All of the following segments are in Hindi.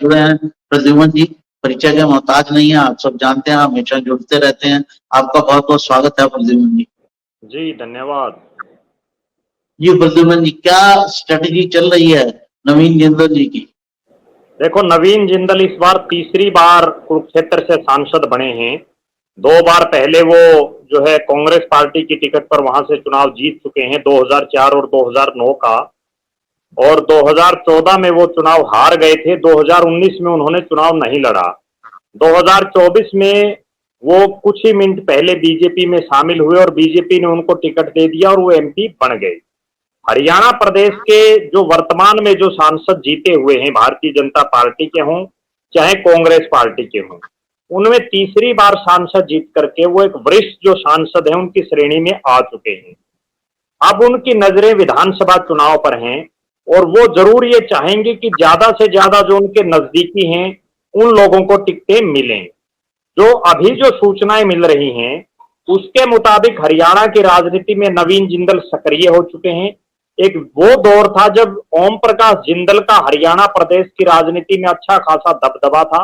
जुड़े हैं प्रद्युमन जी, परिचय के मोहताज नहीं है, आप सब जानते हैं, हमेशा जुड़ते रहते हैं। आपका बहुत बहुत स्वागत है प्रद्युमन जी। जी धन्यवाद। जी प्रद्युमन जी, क्या स्ट्रेटेजी चल रही है नवीन जिंदल जी की? देखो, नवीन जिंदल इस बार तीसरी बार कुरुक्षेत्र से सांसद बने हैं। 2 बार पहले वो जो है कांग्रेस पार्टी की टिकट पर वहां से चुनाव जीत चुके हैं, 2004 और 2009 का। और 2014 में वो चुनाव हार गए थे। 2019 में उन्होंने चुनाव नहीं लड़ा। 2024 में वो कुछ ही मिनट पहले बीजेपी में शामिल हुए और बीजेपी ने उनको टिकट दे दिया और वो एमपी बन गए। हरियाणा प्रदेश के जो वर्तमान में जो सांसद जीते हुए हैं, भारतीय जनता पार्टी के हों चाहे कांग्रेस पार्टी के हों, उनमें तीसरी बार सांसद जीत करके वो एक वरिष्ठ जो सांसद हैं उनकी श्रेणी में आ चुके हैं। अब उनकी नजरें विधानसभा चुनाव पर हैं और वो जरूर ये चाहेंगे कि ज्यादा से ज्यादा जो उनके नजदीकी हैं उन लोगों को टिकटें मिलें। जो अभी जो सूचनाएं मिल रही हैं उसके मुताबिक हरियाणा की राजनीति में नवीन जिंदल सक्रिय हो चुके हैं। एक वो दौर था जब ओम प्रकाश जिंदल का हरियाणा प्रदेश की राजनीति में अच्छा खासा दबदबा था।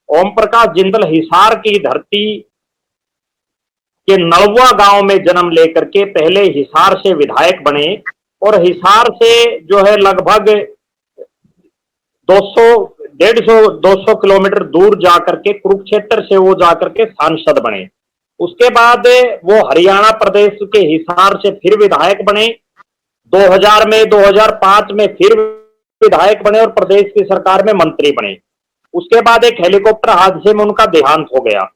ओम प्रकाश जिंदल हिसार की धरती के नलवा गांव में जन्म लेकर के पहले हिसार से विधायक बने और हिसार से जो है लगभग 200 150 200 किलोमीटर दूर जाकर के कुरुक्षेत्र से वो जाकर के सांसद बने। उसके बाद वो हरियाणा प्रदेश के हिसार से फिर विधायक बने। 2000 में 2005 में फिर विधायक बने और प्रदेश की सरकार में मंत्री बने। उसके बाद एक हेलीकॉप्टर हादसे में उनका देहांत हो गया।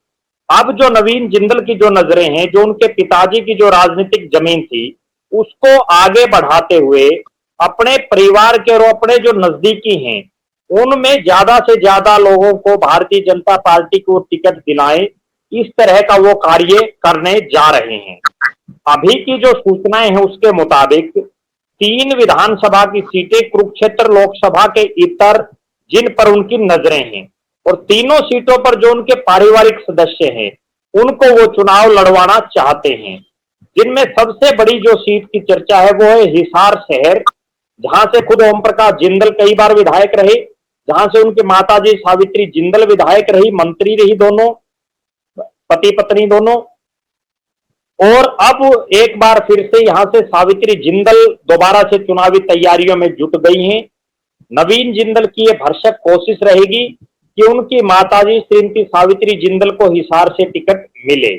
अब जो नवीन जिंदल की जो नजरें हैं, जो उनके पिताजी की जो राजनीतिक जमीन थी उसको आगे बढ़ाते हुए अपने परिवार के और अपने जो नजदीकी हैं उनमें ज्यादा से ज्यादा लोगों को भारतीय जनता पार्टी को टिकट दिलाएं, इस तरह का वो कार्य करने जा रहे हैं। अभी की जो सूचनाएं हैं उसके मुताबिक 3 विधानसभा की सीटें कुरुक्षेत्र लोकसभा के इतर जिन पर उनकी नजरें हैं और तीनों सीटों पर जो उनके पारिवारिक सदस्य हैं उनको वो चुनाव लड़वाना चाहते हैं। जिनमें सबसे बड़ी जो सीट की चर्चा है वो है हिसार शहर, जहां से खुद ओम प्रकाश जिंदल कई बार विधायक रहे, जहां से उनकी माताजी सावित्री जिंदल विधायक रही, मंत्री रही, दोनों पति पत्नी दोनों। और अब एक बार फिर से यहां से सावित्री जिंदल दोबारा से चुनावी तैयारियों में जुट गई हैं। नवीन जिंदल की यह भरसक कोशिश रहेगी कि उनकी माताजी श्रीमती सावित्री जिंदल को हिसार से टिकट मिले।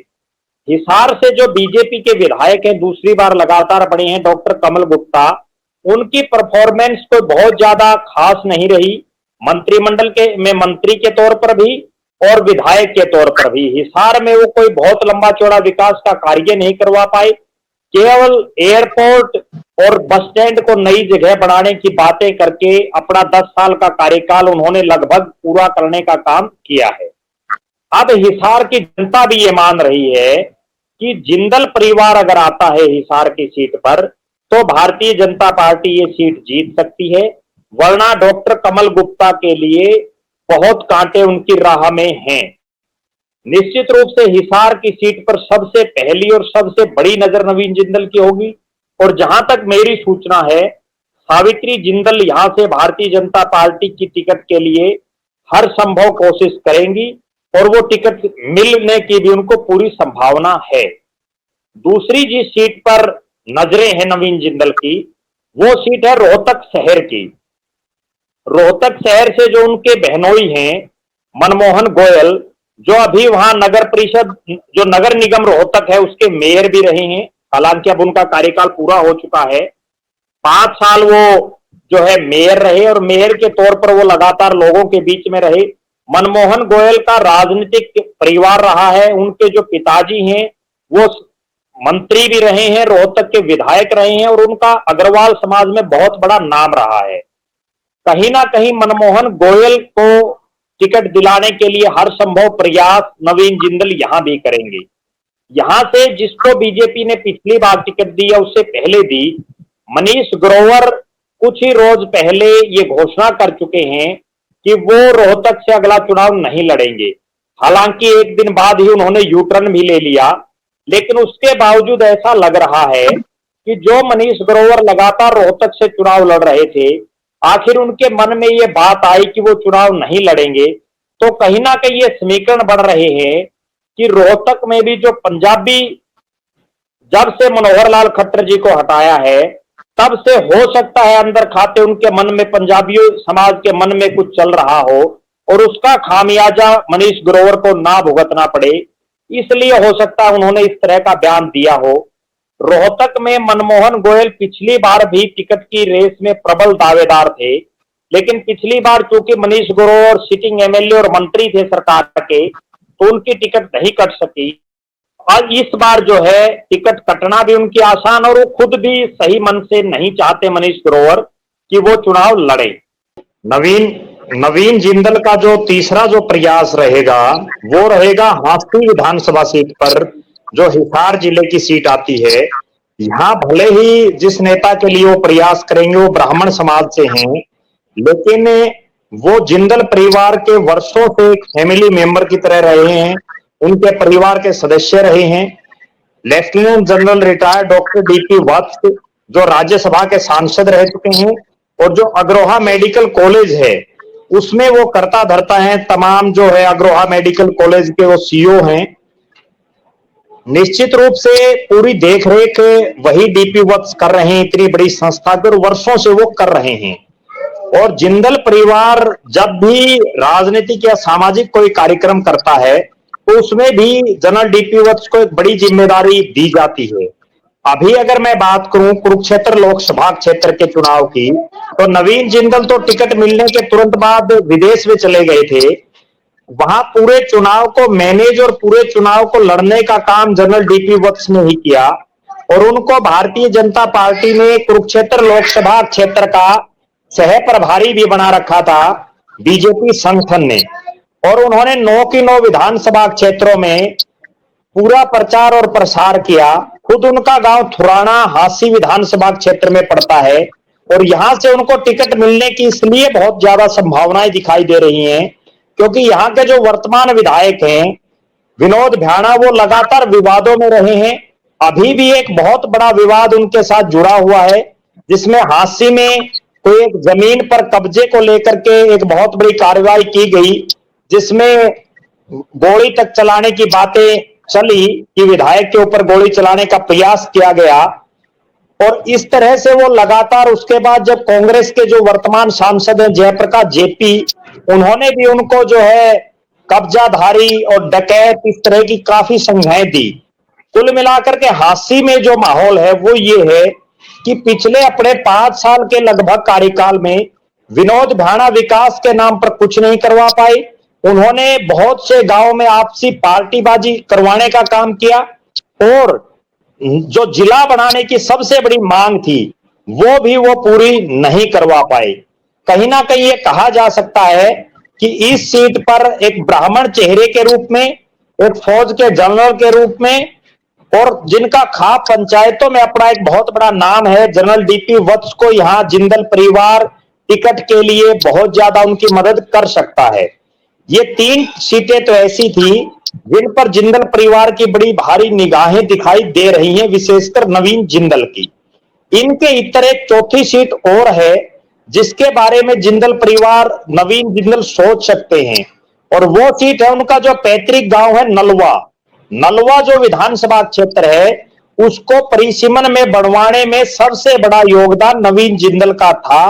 हिसार से जो बीजेपी के विधायक हैं, दूसरी बार लगातार बने हैं, डॉक्टर कमल गुप्ता, उनकी परफॉर्मेंस कोई बहुत ज्यादा खास नहीं रही। मंत्रिमंडल के में मंत्री के तौर पर भी और विधायक के तौर पर भी हिसार में वो कोई बहुत लंबा चौड़ा विकास का कार्य नहीं करवा पाए। केवल एयरपोर्ट और बस स्टैंड को नई जगह बनाने की बातें करके अपना 10 साल का कार्यकाल उन्होंने लगभग पूरा करने का काम किया है। अब हिसार की जनता भी ये मान रही है कि जिंदल परिवार अगर आता है हिसार की सीट पर तो भारतीय जनता पार्टी ये सीट जीत सकती है, वरना डॉक्टर कमल गुप्ता के लिए बहुत कांटे उनकी राह में हैं। निश्चित रूप से हिसार की सीट पर सबसे पहली और सबसे बड़ी नजर नवीन जिंदल की होगी और जहां तक मेरी सूचना है सावित्री जिंदल यहां से भारतीय जनता पार्टी की टिकट के लिए हर संभव कोशिश करेंगी और वो टिकट मिलने की भी उनको पूरी संभावना है। दूसरी जिस सीट पर नजरें हैं नवीन जिंदल की वो सीट है रोहतक शहर की। रोहतक शहर से जो उनके बहनोई हैं मनमोहन गोयल, जो अभी वहां नगर परिषद जो नगर निगम रोहतक है उसके मेयर भी रहे हैं, हालांकि अब उनका कार्यकाल पूरा हो चुका है। 5 साल वो जो है मेयर रहे और मेयर के तौर पर वो लगातार लोगों के बीच में रहे। मनमोहन गोयल का राजनीतिक परिवार रहा है, उनके जो पिताजी हैं वो मंत्री भी रहे हैं, रोहतक के विधायक रहे हैं और उनका अग्रवाल समाज में बहुत बड़ा नाम रहा है। कहीं ना कहीं मनमोहन गोयल को टिकट दिलाने के लिए हर संभव प्रयास नवीन जिंदल यहां भी करेंगे। यहां से जिसको बीजेपी ने पिछली बार टिकट दिया उससे पहले दी, मनीष ग्रोवर कुछ ही रोज पहले ये घोषणा कर चुके हैं कि वो रोहतक से अगला चुनाव नहीं लड़ेंगे। हालांकि एक दिन बाद ही उन्होंने यू टर्न भी ले लिया, लेकिन उसके बावजूद ऐसा लग रहा है कि जो मनीष ग्रोवर लगातार रोहतक से चुनाव लड़ रहे थे आखिर उनके मन में ये बात आई कि वो चुनाव नहीं लड़ेंगे, तो कहीं ना कहीं ये समीकरण बढ़ रहे हैं कि रोहतक में भी जो पंजाबी, जब से मनोहर लाल खट्टर जी को हटाया है, तब से हो सकता है अंदर खाते उनके मन में, पंजाबी समाज के मन में कुछ चल रहा हो और उसका खामियाजा मनीष ग्रोवर को ना भुगतना पड़े, इसलिए हो सकता है उन्होंने इस तरह का बयान दिया हो। रोहतक में मनमोहन गोयल पिछली बार भी टिकट की रेस में प्रबल दावेदार थे, लेकिन पिछली बार चूंकि मनीष ग्रोवर सिटिंग एमएलए और मंत्री थे सरकार के, तो उनकी टिकट नहीं कट सकी। और इस बार जो है टिकट कटना भी उनकी आसान, और वो खुद भी सही मन से नहीं चाहते मनीष ग्रोवर कि वो चुनाव लड़े। नवीन जिंदल का जो तीसरा जो प्रयास रहेगा वो रहेगा हांसी विधानसभा सीट पर, जो हिसार जिले की सीट आती है। यहां भले ही जिस नेता के लिए वो प्रयास करेंगे वो ब्राह्मण समाज से हैं, लेकिन वो जिंदल परिवार के वर्षों से एक फैमिली मेंबर की तरह रहे हैं, उनके परिवार के सदस्य रहे हैं। Lieutenant general retired doctor D P Vats जो राज्यसभा के सांसद रह चुके हैं, और जो अग्रोहा मेडिकल कॉलेज है उसमें वो करता धरता है, तमाम जो है अग्रोहा मेडिकल कॉलेज के वो सीईओ हैं। निश्चित रूप से पूरी देखरेख वही डीपी वत्स कर रहे हैं, इतनी बड़ी संस्था के, और वर्षों से वो कर रहे हैं। और जिंदल परिवार जब भी राजनीतिक या सामाजिक कोई कार्यक्रम करता है तो उसमें भी जनरल डीपी वत्स को एक बड़ी जिम्मेदारी दी जाती है। अभी अगर मैं बात करूं कुरुक्षेत्र लोकसभा क्षेत्र के चुनाव की, तो नवीन जिंदल तो टिकट मिलने के तुरंत बाद विदेश में चले गए थे। वहां पूरे चुनाव को मैनेज और पूरे चुनाव को लड़ने का काम जनरल डीपी वत्स ने ही किया, और उनको भारतीय जनता पार्टी ने कुरुक्षेत्र लोकसभा क्षेत्र का सह प्रभारी भी बना रखा था बीजेपी संगठन ने। और उन्होंने 9 की 9 विधानसभा क्षेत्रों में पूरा प्रचार और प्रसार किया। खुद उनका गांव थुराना हांसी विधानसभा क्षेत्र में पड़ता है, और यहां से उनको टिकट मिलने की इसलिए बहुत ज्यादा संभावनाएं दिखाई दे रही हैं क्योंकि यहाँ के जो वर्तमान विधायक हैं विनोद भ्याणा, वो लगातार विवादों में रहे हैं। अभी भी एक बहुत बड़ा विवाद उनके साथ जुड़ा हुआ है, जिसमें हांसी में कोई एक जमीन पर कब्जे को लेकर के एक बहुत बड़ी कार्रवाई की गई, जिसमें गोली तक चलाने की बातें चली कि विधायक के ऊपर गोली चलाने का प्रयास किया गया। और इस तरह से वो लगातार, उसके बाद जब कांग्रेस के जो वर्तमान सांसद हैं जयप्रकाश जेपी, उन्होंने भी उनको जो है कब्जाधारी और डकैत इस तरह की काफी संज्ञाएं दी। कुल मिलाकर के हांसी में जो माहौल है वो ये है कि पिछले अपने 5 साल के लगभग कार्यकाल में विनोद भ्याणा विकास के नाम पर कुछ नहीं करवा पाए। उन्होंने बहुत से गांव में आपसी पार्टीबाजी करवाने का काम किया, और जो जिला बनाने की सबसे बड़ी मांग थी वो भी वो पूरी नहीं करवा पाए। कहीं ना कहीं ये कहा जा सकता है कि इस सीट पर एक ब्राह्मण चेहरे के रूप में, एक फौज के जनरल के रूप में, और जिनका खाप पंचायतों में अपना एक बहुत बड़ा नाम है, जनरल डीपी वत्स को यहां जिंदल परिवार टिकट के लिए बहुत ज्यादा उनकी मदद कर सकता है। ये 3 सीटें तो ऐसी थी जिन पर जिंदल परिवार की बड़ी भारी निगाहें दिखाई दे रही हैं, विशेषकर नवीन जिंदल की। इनके इतर एक चौथी सीट और है जिसके बारे में जिंदल परिवार, नवीन जिंदल सोच सकते हैं, और वो सीट है उनका जो पैतृक गांव है नलवा। नलवा जो विधानसभा क्षेत्र है उसको परिसीमन में बढ़वाने में सबसे बड़ा योगदान नवीन जिंदल का था,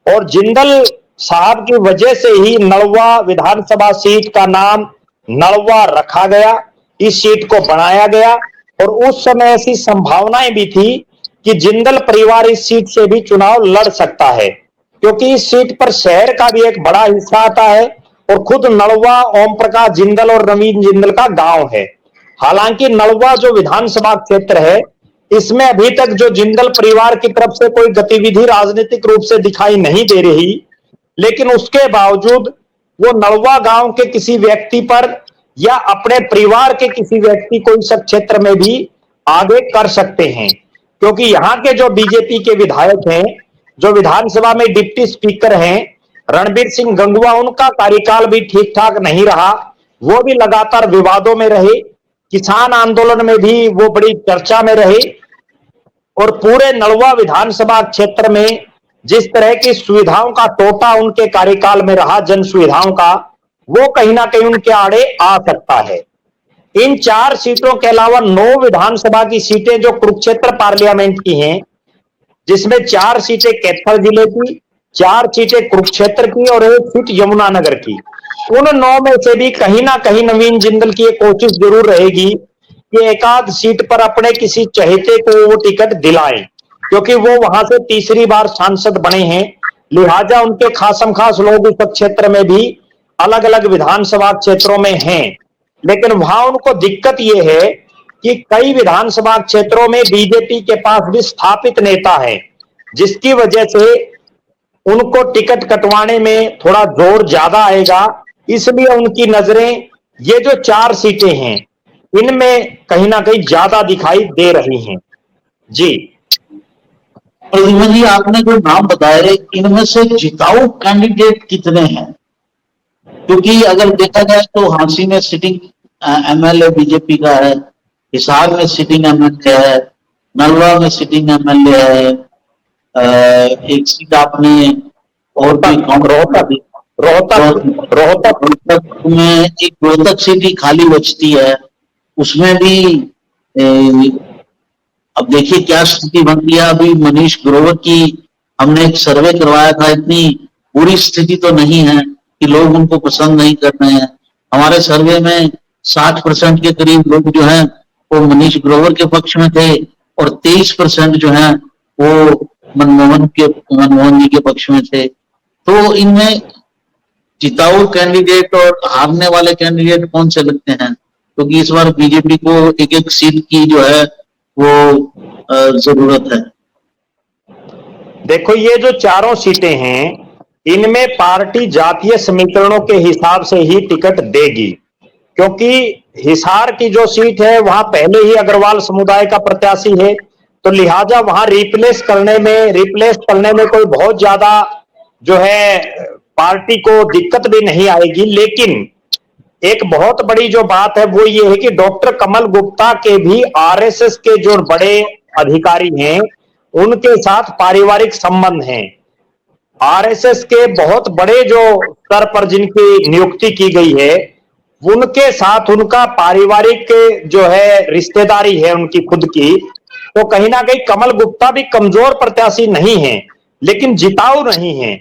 और जिंदल साहब की वजह से ही नलवा विधानसभा सीट का नाम नलवा रखा गया, इस सीट को बनाया गया। और उस समय ऐसी संभावनाएं भी थी कि जिंदल परिवार इस सीट से भी चुनाव लड़ सकता है, क्योंकि इस सीट पर शहर का भी एक बड़ा हिस्सा आता है, और खुद नलवा ओम प्रकाश जिंदल और नवीन जिंदल का गांव है। हालांकि नलवा जो विधानसभा क्षेत्र है इसमें अभी तक जो जिंदल परिवार की तरफ से कोई गतिविधि राजनीतिक रूप से दिखाई नहीं दे रही, लेकिन उसके बावजूद वो नलवा गांव के किसी व्यक्ति पर या अपने परिवार के किसी व्यक्ति को इस क्षेत्र में भी आगे कर सकते हैं, क्योंकि यहाँ के जो बीजेपी के विधायक हैं, जो विधानसभा में डिप्टी स्पीकर हैं रणबीर सिंह गंगवा, उनका कार्यकाल भी ठीक ठाक नहीं रहा, वो भी लगातार विवादों में रहे। किसान आंदोलन में भी वो बड़ी चर्चा में रहे, और पूरे नलवा विधानसभा क्षेत्र में जिस तरह की सुविधाओं का टोटा उनके कार्यकाल में रहा, जन सुविधाओं का, वो कहीं ना कहीं उनके आड़े आ सकता है। इन 4 सीटों के अलावा 9 विधानसभा की सीटें जो कुरुक्षेत्र पार्लियामेंट की हैं, जिसमें 4 सीटें कैथल जिले की, 4 सीटें कुरुक्षेत्र की और 1 सीट यमुनानगर की। उन 9 में से भी कहीं ना कहीं नवीन जिंदल की एक कोशिश जरूर रहेगी कि एकाध सीट पर अपने किसी चहेते को वो टिकट दिलाएं, क्योंकि वो वहां से तीसरी बार सांसद बने हैं। लिहाजा उनके खासम खास लोग इस क्षेत्र में भी अलग अलग विधानसभा क्षेत्रों में हैं, लेकिन वहां उनको दिक्कत ये है कि कई विधानसभा क्षेत्रों में बीजेपी के पास भी स्थापित नेता है, जिसकी वजह से उनको टिकट कटवाने में थोड़ा जोर ज्यादा आएगा। इसलिए उनकी नजरें ये जो 4 सीटें हैं इनमें कहीं ना कहीं ज्यादा दिखाई दे रही हैं। जी प्रद्युमन जी, आपने जो नाम बताए इनमें से जिताऊ कैंडिडेट कितने हैं? क्योंकि अगर देखा जाए तो हांसी में सिटिंग एमएलए बीजेपी का है, हिसार में सिटिंग एमएलए है, नलवा में सिटिंग एमएलए है, एक सीट आपने और भी रोहतक में एक रोहतक सीट ही खाली बचती है, उसमें भी अब देखिए क्या स्थिति बन गया। अभी मनीष ग्रोवर की हमने एक सर्वे करवाया था, इतनी बुरी स्थिति तो नहीं है कि लोग उनको पसंद नहीं कर रहे हैं। हमारे सर्वे में 60% के करीब लोग जो हैं वो मनीष ग्रोवर के पक्ष में थे और 23% जो हैं वो मनमोहन जी के पक्ष में थे। तो इनमें जिताऊ कैंडिडेट और हारने वाले कैंडिडेट कौन से लगते हैं? क्योंकि इस बार बीजेपी को एक एक सीट की जो है वो जरूरत है। देखो, ये जो 4 सीटें हैं इनमें पार्टी जातीय समीकरणों के हिसाब से ही टिकट देगी, क्योंकि हिसार की जो सीट है वहां पहले ही अग्रवाल समुदाय का प्रत्याशी है, तो लिहाजा वहां रिप्लेस करने में कोई बहुत ज्यादा जो है पार्टी को दिक्कत भी नहीं आएगी। लेकिन एक बहुत बड़ी जो बात है वो ये है कि डॉक्टर कमल गुप्ता के भी आरएसएस के जो बड़े अधिकारी हैं उनके साथ पारिवारिक संबंध हैं। आरएसएस के बहुत बड़े जो स्तर पर जिनकी नियुक्ति की गई है उनके साथ उनका पारिवारिक जो है रिश्तेदारी है उनकी खुद की, तो कहीं ना कहीं कमल गुप्ता भी कमजोर प्रत्याशी नहीं है, लेकिन जिताऊ नहीं है।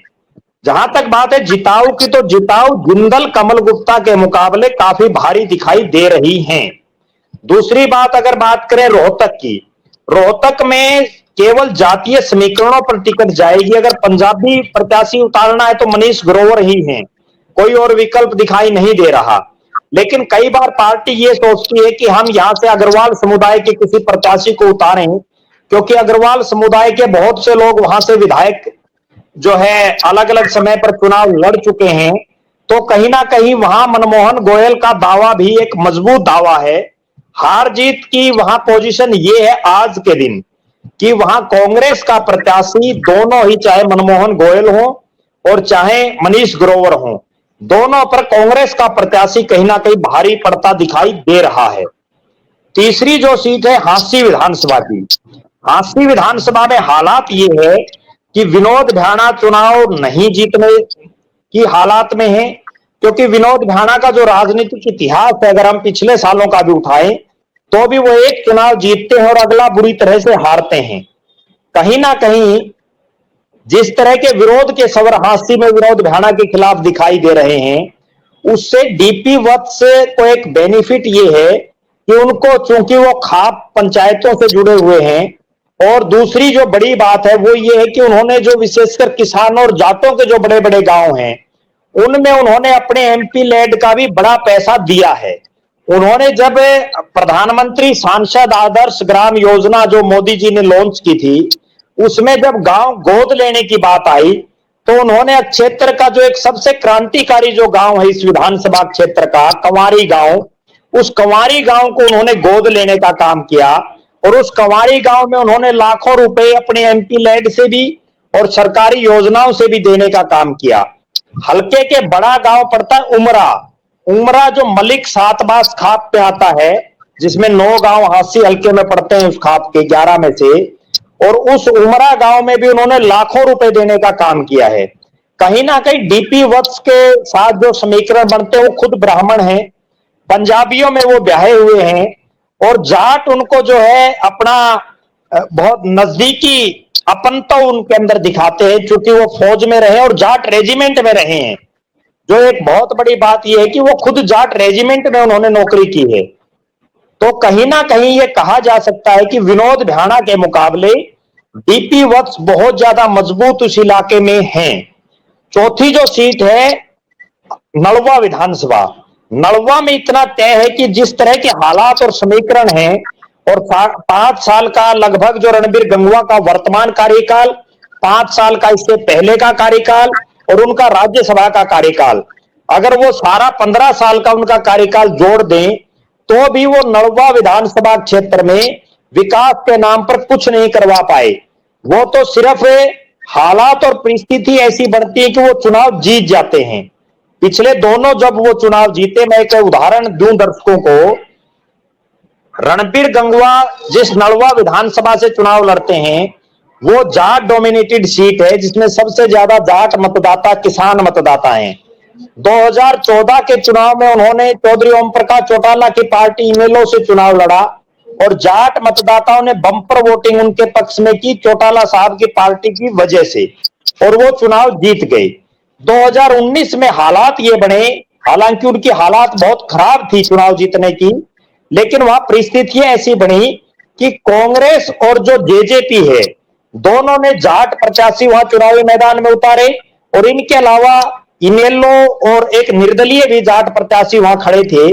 जहां तक बात है जिताऊ की, तो जिताऊ जिंदल कमल गुप्ता के मुकाबले काफी भारी दिखाई दे रही हैं। दूसरी बात, अगर बात करें रोहतक की, रोहतक में केवल जातीय समीकरणों पर टिकट जाएगी। अगर पंजाबी प्रत्याशी उतारना है तो मनीष ग्रोवर ही हैं, कोई और विकल्प दिखाई नहीं दे रहा। लेकिन कई बार पार्टी ये सोचती है कि हम यहां से अग्रवाल समुदाय के किसी प्रत्याशी को उतारें, क्योंकि अग्रवाल समुदाय के बहुत से लोग वहां से विधायक जो है अलग अलग समय पर चुनाव लड़ चुके हैं, तो कहीं ना कहीं वहां मनमोहन गोयल का दावा भी एक मजबूत दावा है। हार जीत की वहां पोजीशन ये है आज के दिन कि वहां कांग्रेस का प्रत्याशी दोनों ही, चाहे मनमोहन गोयल हो और चाहे मनीष ग्रोवर हो, दोनों पर कांग्रेस का प्रत्याशी कहीं ना कहीं भारी पड़ता दिखाई दे रहा है। तीसरी जो सीट है हांसी विधानसभा की, हांसी विधानसभा में हालात ये है कि विनोद भाना चुनाव नहीं जीतने की हालात में है, क्योंकि विनोद भाना का जो राजनीतिक इतिहास है अगर हम पिछले सालों का भी उठाएं तो भी वो एक चुनाव जीतते हैं और अगला बुरी तरह से हारते हैं। कहीं ना कहीं जिस तरह के विरोध के सवर हांसी में विनोद भाना के खिलाफ दिखाई दे रहे हैं, उससे डीपी वत्स को एक बेनिफिट ये है कि उनको, चूंकि वो खाप पंचायतों से जुड़े हुए हैं, और दूसरी जो बड़ी बात है वो ये है कि उन्होंने जो विशेषकर किसानों और जाटों के जो बड़े बड़े गांव हैं उनमें उन्होंने अपने एमपी लेड का भी बड़ा पैसा दिया है। उन्होंने जब प्रधानमंत्री सांसद आदर्श ग्राम योजना जो मोदी जी ने लॉन्च की थी, उसमें जब गांव गोद लेने की बात आई तो उन्होंने क्षेत्र का जो एक सबसे क्रांतिकारी जो गांव है इस विधानसभा क्षेत्र का, कंवारी गांव, उस कंवारी गांव को उन्होंने गोद लेने का काम किया और उस कंवारी गांव में उन्होंने लाखों रुपए अपने एमपी लेड से भी और सरकारी योजनाओं से भी देने का काम किया। हल्के के बड़ा गांव पड़ता है उमरा जो मलिक सातबास खाप पे आता है, जिसमें 9 गांव हांसी हल्के में पड़ते हैं उस खाप के 11 में से, और उस उमरा गांव में भी उन्होंने लाखों रुपए देने का काम किया है। कहीं ना कहीं डीपी वत्स के साथ जो समीकरण बनते हैं वो खुद ब्राह्मण हैं, पंजाबियों में वो ब्याहे हुए हैं, और जाट उनको जो है अपना बहुत नजदीकी अपनता उनके अंदर दिखाते हैं, क्योंकि वो फौज में रहे और जाट रेजिमेंट में रहे हैं। जो एक बहुत बड़ी बात यह है कि वो खुद जाट रेजिमेंट में उन्होंने नौकरी की है। तो कहीं ना कहीं ये कहा जा सकता है कि विनोद भ्याणा के मुकाबले डीपी वत्स बहुत ज्यादा मजबूत उस इलाके में हैं। चौथी जो सीट है नलवा विधानसभा, नलवा में इतना तय है कि जिस तरह के हालात और समीकरण हैं और 5 साल का लगभग जो रणबीर गंगवा का वर्तमान कार्यकाल, 5 साल का इससे पहले का कार्यकाल और उनका राज्यसभा का कार्यकाल, अगर वो सारा 15 साल का उनका कार्यकाल जोड़ दें तो भी वो नलवा विधानसभा क्षेत्र में विकास के नाम पर कुछ नहीं करवा पाए। वो तो सिर्फ हालात और परिस्थिति ऐसी बनती है कि वो चुनाव जीत जाते हैं। पिछले दोनों जब वो चुनाव जीते, मैं एक उदाहरण दूं दर्शकों को, रणबीर गंगवा जिस नलवा विधानसभा से चुनाव लड़ते हैं वो जाट डोमिनेटेड सीट है, जिसमें सबसे ज्यादा जाट मतदाता किसान मतदाता हैं। 2014 के चुनाव में उन्होंने चौधरी ओम प्रकाश चौटाला की पार्टी इनेलो से चुनाव लड़ा और जाट मतदाताओं ने बम्पर वोटिंग उनके पक्ष में की चौटाला साहब की पार्टी की वजह से, और वो चुनाव जीत गए। 2019 में हालात ये बने, हालांकि उनकी हालात बहुत खराब थी चुनाव जीतने की, लेकिन वहां परिस्थितियां ऐसी बनी कि कांग्रेस और जो जेजेपी है दोनों ने जाट प्रत्याशी वहां चुनावी मैदान में उतारे, और इनके अलावा इनेलो और एक निर्दलीय भी जाट प्रत्याशी वहां खड़े थे।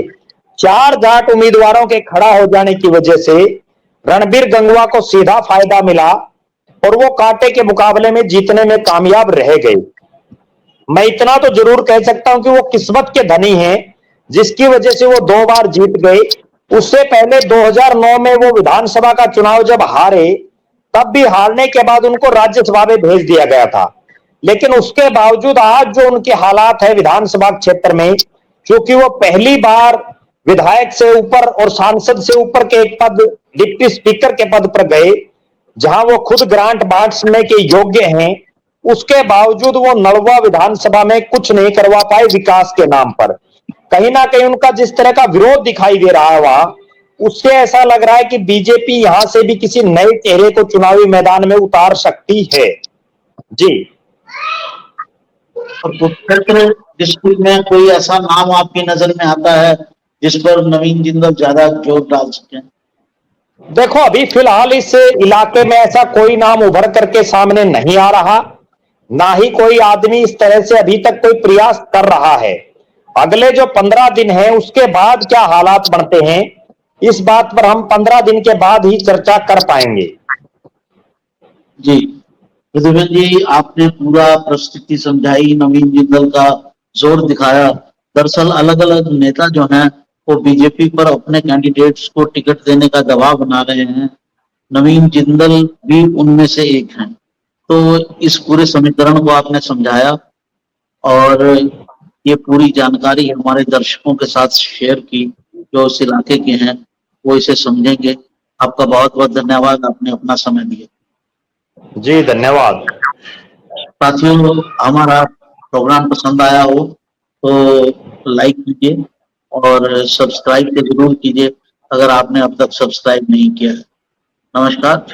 4 जाट उम्मीदवारों के खड़ा हो जाने की वजह से रणबीर गंगवा को सीधा फायदा मिला और वो कांटे के मुकाबले में जीतने में कामयाब रह गए। मैं इतना तो जरूर कह सकता हूं कि वो किस्मत के धनी हैं, जिसकी वजह से वो 2 बार जीत गए। उससे पहले 2009 में वो विधानसभा का चुनाव जब हारे, तब भी हारने के बाद उनको राज्यसभा में भेज दिया गया था। लेकिन उसके बावजूद आज जो उनके हालात है विधानसभा क्षेत्र में, क्योंकि वो पहली बार विधायक से ऊपर और सांसद से ऊपर के एक पद डिप्टी स्पीकर के पद पर गए, जहां वो खुद ग्रांट बांटने के योग्य हैं, उसके बावजूद वो नलवा विधानसभा में कुछ नहीं करवा पाए विकास के नाम पर। कहीं ना कहीं उनका जिस तरह का विरोध दिखाई दे रहा है वहां, उससे ऐसा लग रहा है कि बीजेपी यहां से भी किसी नए चेहरे को चुनावी मैदान में उतार सकती है। जी। और कुरुक्षेत्र डिस्ट्रिक्ट में कोई ऐसा नाम आपकी नजर में आता है जिस पर नवीन जिंदल ज्यादा जोर डाल सके? देखो, अभी फिलहाल इस इलाके में ऐसा कोई नाम उभर करके सामने नहीं आ रहा, ना ही कोई आदमी इस तरह से अभी तक कोई प्रयास कर रहा है। अगले जो 15 दिन हैं उसके बाद क्या हालात बनते हैं, इस बात पर हम 15 दिन के बाद ही चर्चा कर पाएंगे। जी प्रद्युम्न जी, आपने पूरा परिस्थिति समझाई, नवीन जिंदल का जोर दिखाया। दरअसल अलग अलग नेता जो हैं वो बीजेपी पर अपने कैंडिडेट्स को टिकट देने का दबाव बना रहे हैं, नवीन जिंदल भी उनमें से एक हैं। तो इस पूरे समीकरण को आपने समझाया और ये पूरी जानकारी हमारे दर्शकों के साथ शेयर की जो उस इलाके के हैं, वो इसे समझेंगे। आपका बहुत बहुत धन्यवाद, आपने अपना समय दिया। जी धन्यवाद। साथियों, हमारा प्रोग्राम पसंद आया हो तो लाइक कीजिए और सब्सक्राइब जरूर कीजिए अगर आपने अब तक सब्सक्राइब नहीं किया है। नमस्कार।